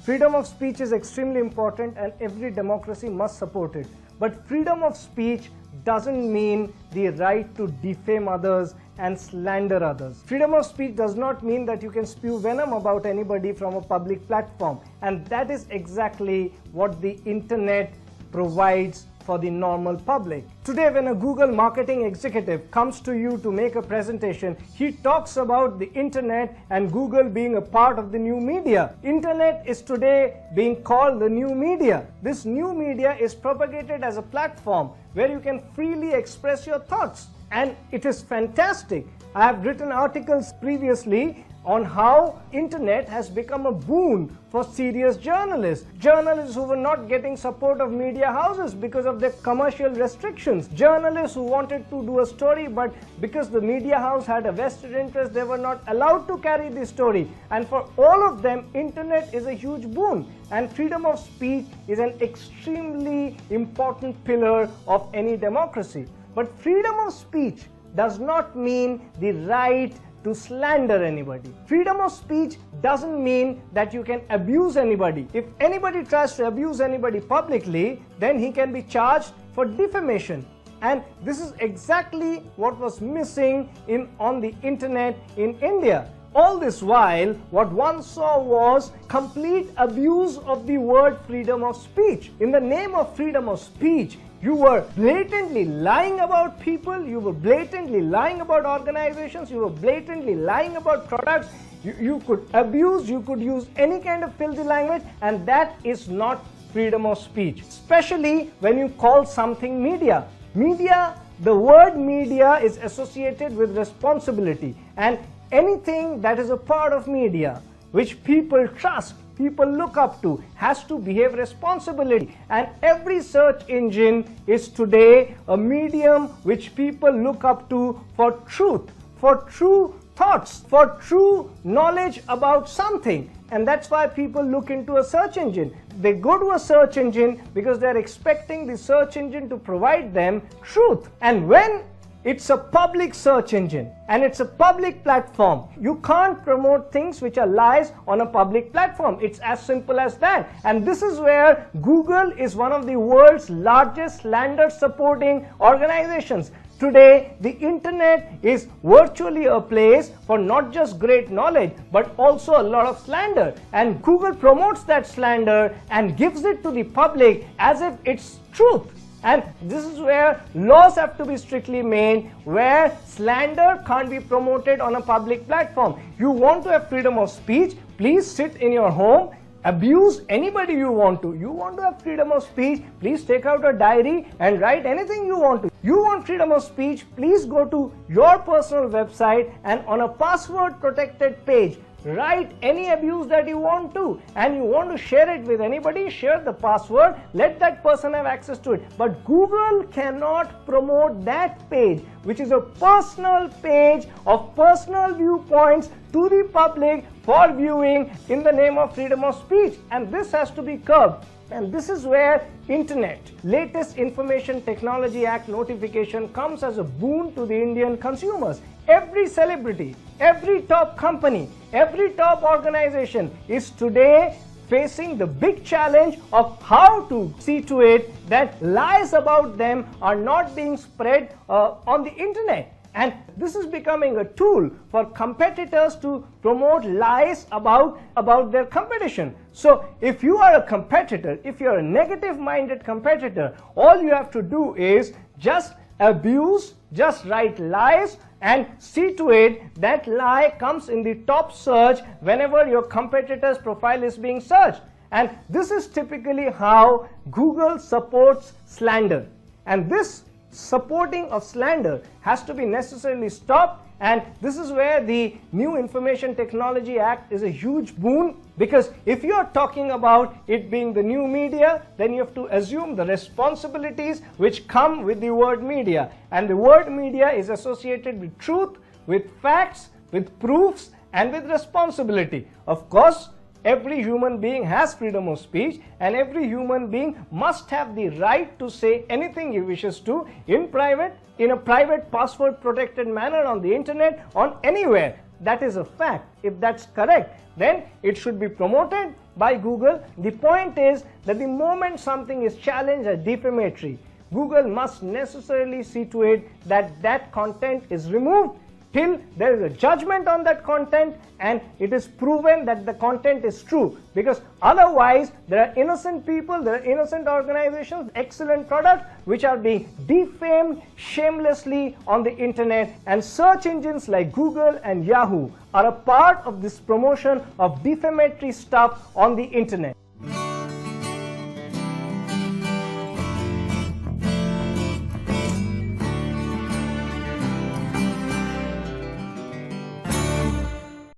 Freedom of speech is extremely important and every democracy must support it. But freedom of speech doesn't mean the right to defame others and slander others. Freedom of speech does not mean that you can spew venom about anybody from a public platform. And that is exactly what the internet provides for the normal public. Today, when a Google marketing executive comes to you to make a presentation, he talks about the internet and Google being a part of the new media. Internet is today being called the new media. This new media is propagated as a platform where you can freely express your thoughts. And it is fantastic. I have written articles previously on how internet has become a boon for serious journalists. Journalists who were not getting support of media houses because of their commercial restrictions. Journalists who wanted to do a story, but because the media house had a vested interest, they were not allowed to carry the story. And for all of them, internet is a huge boon. And freedom of speech is an extremely important pillar of any democracy. But freedom of speech does not mean the right to slander anybody. Freedom of speech doesn't mean that you can abuse anybody. If anybody tries to abuse anybody publicly, then he can be charged for defamation. And this is exactly what was missing on the internet in India. All this while, what one saw was complete abuse of the word freedom of speech. In the name of freedom of speech, you were blatantly lying about people, you were blatantly lying about organizations, you were blatantly lying about products. You could abuse, you could use any kind of filthy language, and that is not freedom of speech. Especially when you call something media. Media, the word media is associated with responsibility, and anything that is a part of media, which people trust, people look up to, has to behave responsibly. And every search engine is today a medium which people look up to for truth, for true thoughts, for true knowledge about something. And that's why people look into a search engine. They go to a search engine because they're expecting the search engine to provide them truth. And when it's a public search engine and it's a public platform, you can't promote things which are lies on a public platform. It's as simple as that. And this is where Google is one of the world's largest slander supporting organizations. Today, the internet is virtually a place for not just great knowledge, but also a lot of slander. And Google promotes that slander and gives it to the public as if it's truth. And this is where laws have to be strictly made, where slander can't be promoted on a public platform. You want to have freedom of speech, please sit in your home, abuse anybody you want to. You want to have freedom of speech, please take out a diary and write anything you want to. You want freedom of speech, please go to your personal website and on a password protected page, write any abuse that you want to, and you want to share it with anybody, share the password, let that person have access to it. But Google cannot promote that page, which is a personal page of personal viewpoints to the public for viewing in the name of freedom of speech. And this has to be curbed. And this is where internet, latest Information Technology Act notification comes as a boon to the Indian consumers. Every celebrity, every top company, every top organization is today facing the big challenge of how to see to it that lies about them are not being spread on the internet. And this is becoming a tool for competitors to promote lies about their competition. So if you are a competitor, if you're a negative-minded competitor, all you have to do is just abuse, just write lies, and see to it that lie comes in the top search whenever your competitor's profile is being searched. And this is typically how Google supports slander. And this supporting of slander has to be necessarily stopped, and this is where the new Information Technology Act is a huge boon, because if you are talking about it being the new media, then you have to assume the responsibilities which come with the word media, and the word media is associated with truth, with facts, with proofs, and with responsibility. Of course, every human being has freedom of speech, and every human being must have the right to say anything he wishes to in private, in a private password protected manner on the internet, on anywhere. that is a fact. If that's correct, then it should be promoted by Google. The point is that the moment something is challenged as defamatory, Google must necessarily see to it that that content is removed till there is a judgment on that content and it is proven that the content is true, because otherwise there are innocent people, there are innocent organizations, excellent products which are being defamed shamelessly on the internet, and search engines like Google and Yahoo are a part of this promotion of defamatory stuff on the internet.